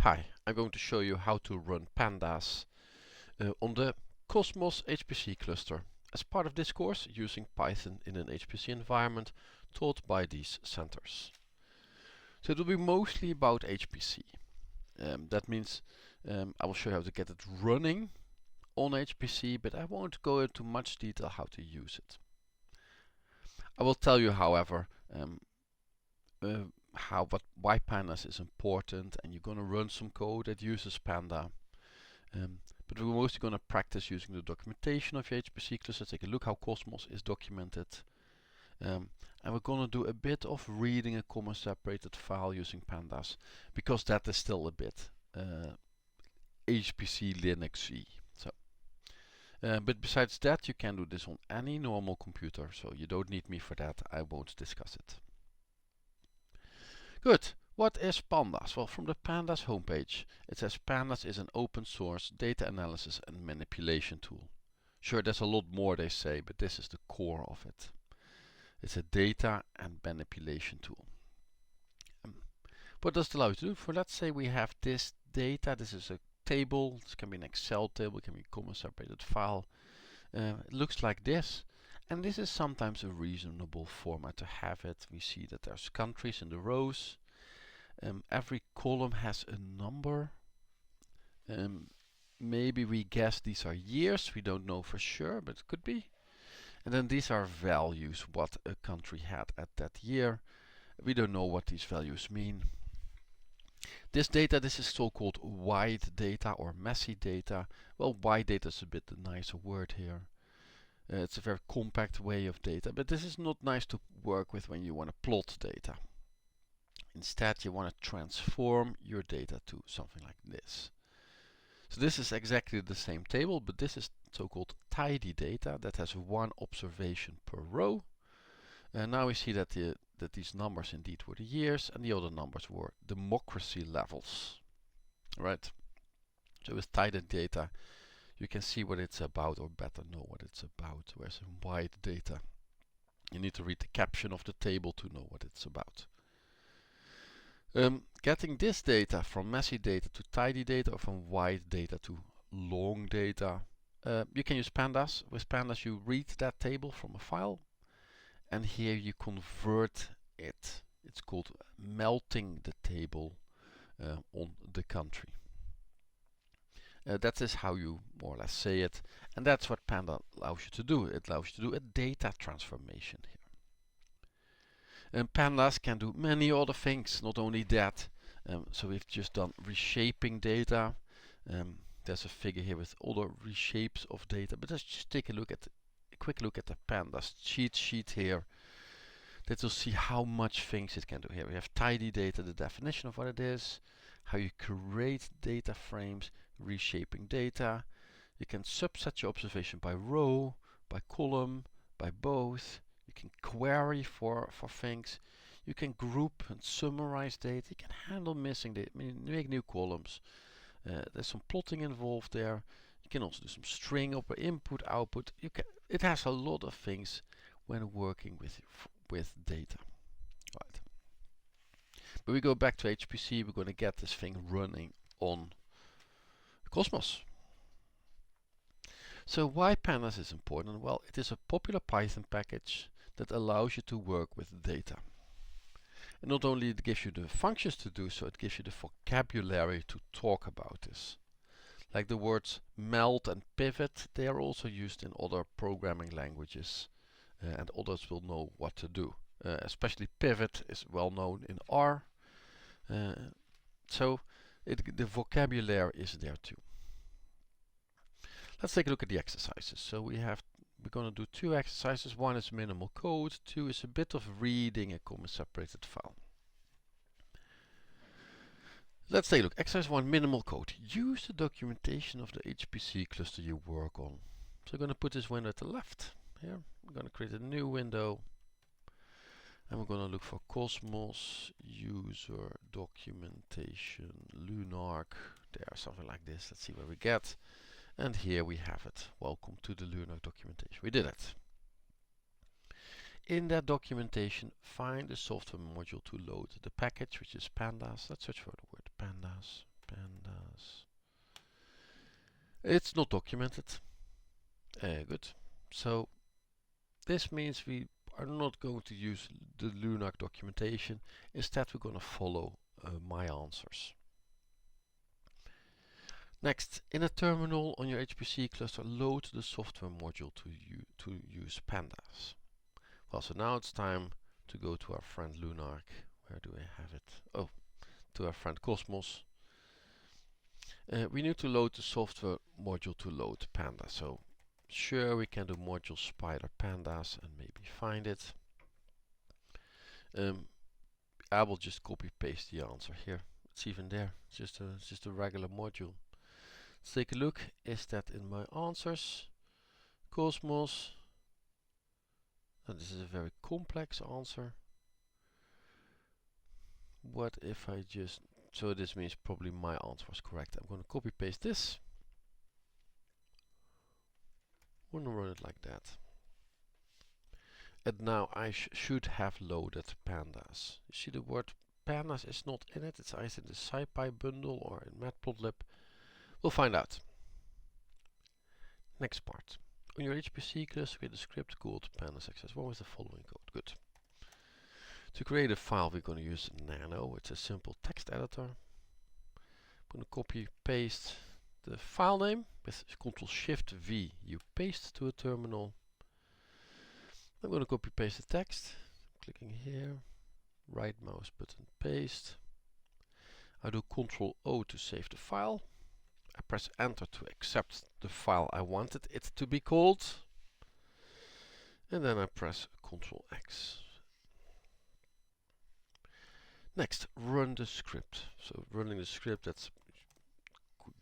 Hi, I'm going to show you how to run Pandas on the Cosmos HPC cluster as part of this course using Python in an HPC environment taught by these centers. So it will be mostly about HPC. That means I will show you how to get it running on HPC, but I won't go into much detail how to use it. I will tell you, however, why Pandas is important, and you're going to run some code that uses Panda. But we're mostly going to practice using the documentation of your HPC cluster, take a look how Cosmos is documented. And we're going to do a bit of reading a comma separated file using Pandas, because that is still a bit HPC Linux-y. But besides that, you can do this on any normal computer, so you don't need me for that. I won't discuss it. Good. What is Pandas? Well, from the Pandas homepage, it says Pandas is an open source data analysis and manipulation tool. Sure, there's a lot more they say, but this is the core of it. It's a data and manipulation tool. What does it allow you to do? For let's say we have this data. This is a table. This can be an Excel table, it can be a comma separated file. It looks like this. And this is sometimes a reasonable format to have it. We see that there's countries in the rows. Every column has a number. Maybe we guess these are years. We don't know for sure, but it could be. And then these are values, what a country had at that year. We don't know what these values mean. This data, this is so-called wide data or messy data. Well, wide data is a bit the nicer word here. It's a very compact way of data, but this is not nice to work with when you want to plot data. Instead, you want to transform your data to something like this. So this is exactly the same table, but this is so-called tidy data that has one observation per row. And now we see that these numbers indeed were the years, and the other numbers were democracy levels. Right? So with tidy data, you can see what it's about, or better know what it's about. Whereas in wide data, you need to read the caption of the table to know what it's about. Getting this data from messy data to tidy data, or from wide data to long data, you can use Pandas. With Pandas you read that table from a file, and here you convert it. It's called melting the table on the country. That is how you more or less say it, and that's what Panda allows you to do. It allows you to do a data transformation here. And Pandas can do many other things, not only that. So we've just done reshaping data. There's a figure here with all the reshapes of data, but let's just take a quick look at the Pandas cheat sheet here. That will see how much things it can do here. We have tidy data, the definition of what it is, how you create data frames, reshaping data. You can subset your observation by row, by column, by both. You can query for things. You can group and summarize data. You can handle missing data, make new columns. There's some plotting involved there. You can also do some string up input, output. It has a lot of things when working with data. Right. But we go back to HPC. We're going to get this thing running on Cosmos. So why Pandas is important? Well, it is a popular Python package that allows you to work with data. And not only it gives you the functions to do so, it gives you the vocabulary to talk about this. Like the words melt and pivot, they are also used in other programming languages, and others will know what to do. Especially pivot is well known in R. So the vocabulary is there too. Let's take a look at the exercises. So we're going to do two exercises. One is minimal code. Two is a bit of reading a comma separated file. Let's take a look. Exercise 1, minimal code. Use the documentation of the HPC cluster you work on. So I'm going to put this window at the left here. I'm going to create a new window. And we're going to look for Cosmos user documentation LUNARC. There, something like this. Let's see where we get. And here we have it. Welcome to the LUNARC documentation. We did it. In that documentation, find the software module to load the package, which is Pandas. Let's search for the word Pandas. It's not documented. Good. So this means we are not going to use the LUNARC documentation. Instead, we're going to follow my answers. Next, in a terminal on your HPC cluster, load the software module to use Pandas. Well, so now it's time to go to our friend LUNARC. Where do I have it? Oh, to our friend Cosmos. We need to load the software module to load Pandas. So sure, we can do module spider pandas and maybe find it. I will just copy paste the answer here. It's even there. It's just a regular module. Let's take a look. Is that in my answers? Cosmos. And this is a very complex answer. What if I just... So this means probably my answer was correct. I'm going to copy paste this. I'm going to run it like that. And now I should have loaded pandas. You see the word pandas is not in it. It's either in the SciPy bundle or in Matplotlib. We'll find out. Next part. On your HPC cluster, create a script called pandas access1 with the following code. Good. To create a file, we're going to use Nano. It's a simple text editor. I'm going to copy paste the file name with Ctrl-Shift-V. You paste to a terminal. I'm going to copy paste the text. Clicking here, right mouse button, paste. I do Ctrl-O to save the file. I press enter to accept the file I wanted it to be called. And then I press Ctrl-X. Next, run the script. So running the script, that's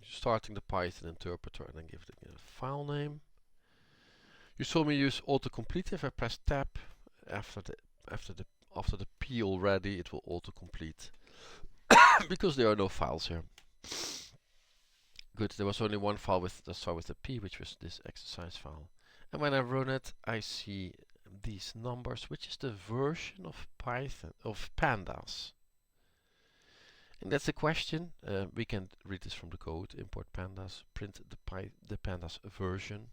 starting the Python interpreter and then give it a file name. You saw me use autocomplete. If I press tab after the P already, it will autocomplete because there are no files here. Good. There was only one file that started with the P, which was this exercise file. And when I run it, I see these numbers, which is the version of Python of Pandas. And that's the question. We can read this from the code. Import pandas, print the pandas version.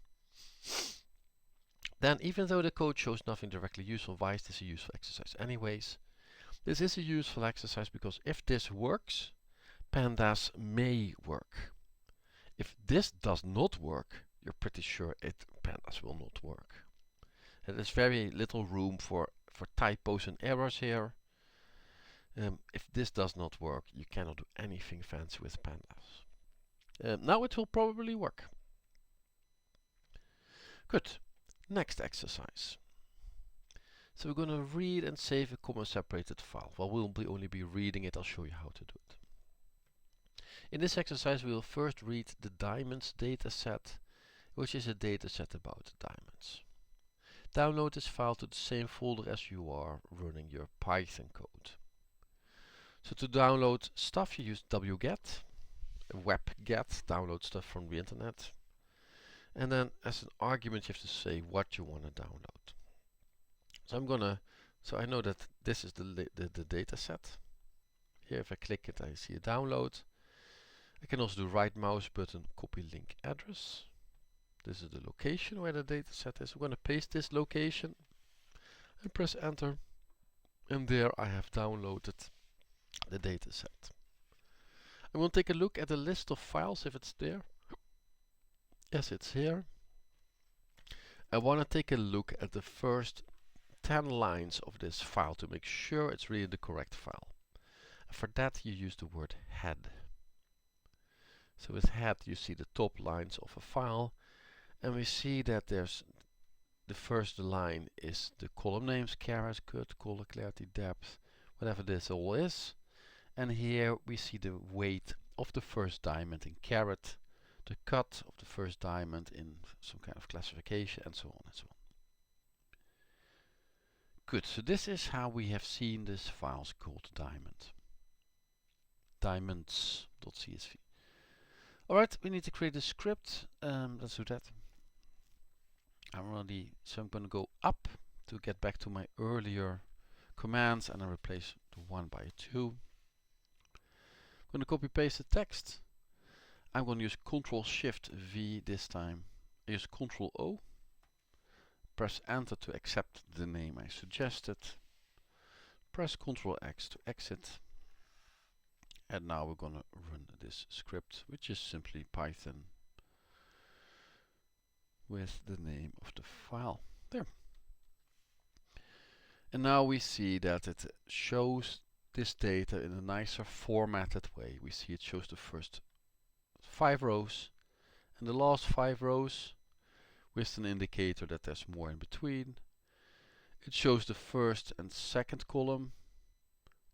Then, even though the code shows nothing directly useful, why is this a useful exercise? Anyways, this is a useful exercise because if this works, pandas may work. If this does not work, you're pretty sure pandas will not work. And there's very little room for typos and errors here. If this does not work, you cannot do anything fancy with pandas. Now it will probably work. Good. Next exercise. So we're going to read and save a comma separated file. Well, we'll only be reading it. I'll show you how to do it. In this exercise, we will first read the diamonds dataset, which is a dataset about diamonds. Download this file to the same folder as you are running your Python code. So to download stuff, you use wget, webget, download stuff from the internet. And then as an argument, you have to say what you want to download. So I know that this is the data set. Here, if I click it, I see a download. I can also do right mouse button, copy link address. This is the location where the data set is. I'm going to paste this location and press enter. And there I have downloaded the data set. I'm going to take a look at the list of files if it's there. Yes, it's here. I want to take a look at the first 10 lines of this file to make sure it's really the correct file. And for that you use the word head. So with head you see the top lines of a file, and we see that there's the first line is the column names, caret, cut, color, clarity, depth, whatever this all is. And here we see the weight of the first diamond in caret, the cut of the first diamond in some kind of classification, and so on and so on. Good, so this is how we have seen this files called diamond. Diamonds.csv. Alright, we need to create a script. Let's do that. So I'm going to go up to get back to my earlier commands and then replace the 1 by a 2. I'm going to copy paste the text. I'm going to use Ctrl-Shift-V this time. I use Ctrl-O. Press Enter to accept the name I suggested. Press Ctrl-X to exit. And now we're going to run this script, which is simply Python with the name of the file. There. And now we see that it shows this data in a nicer formatted way. We see it shows the first 5 rows and the last 5 rows with an indicator that there's more in between. It shows the first and second column,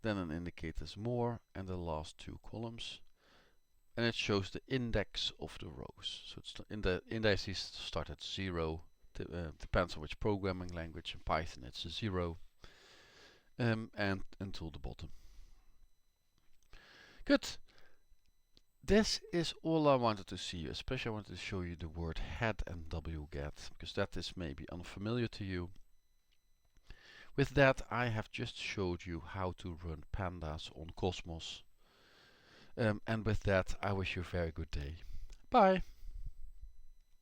then an indicator there's more, and the last 2 columns. And it shows the index of the rows. So it's the indices start at 0. Depends on which programming language. In Python it's a 0. And until the bottom. Good. This is all I wanted to see you. Especially I wanted to show you the word head and wget, because that is maybe unfamiliar to you. With that, I have just showed you how to run Pandas on Cosmos. And with that, I wish you a very good day. Bye.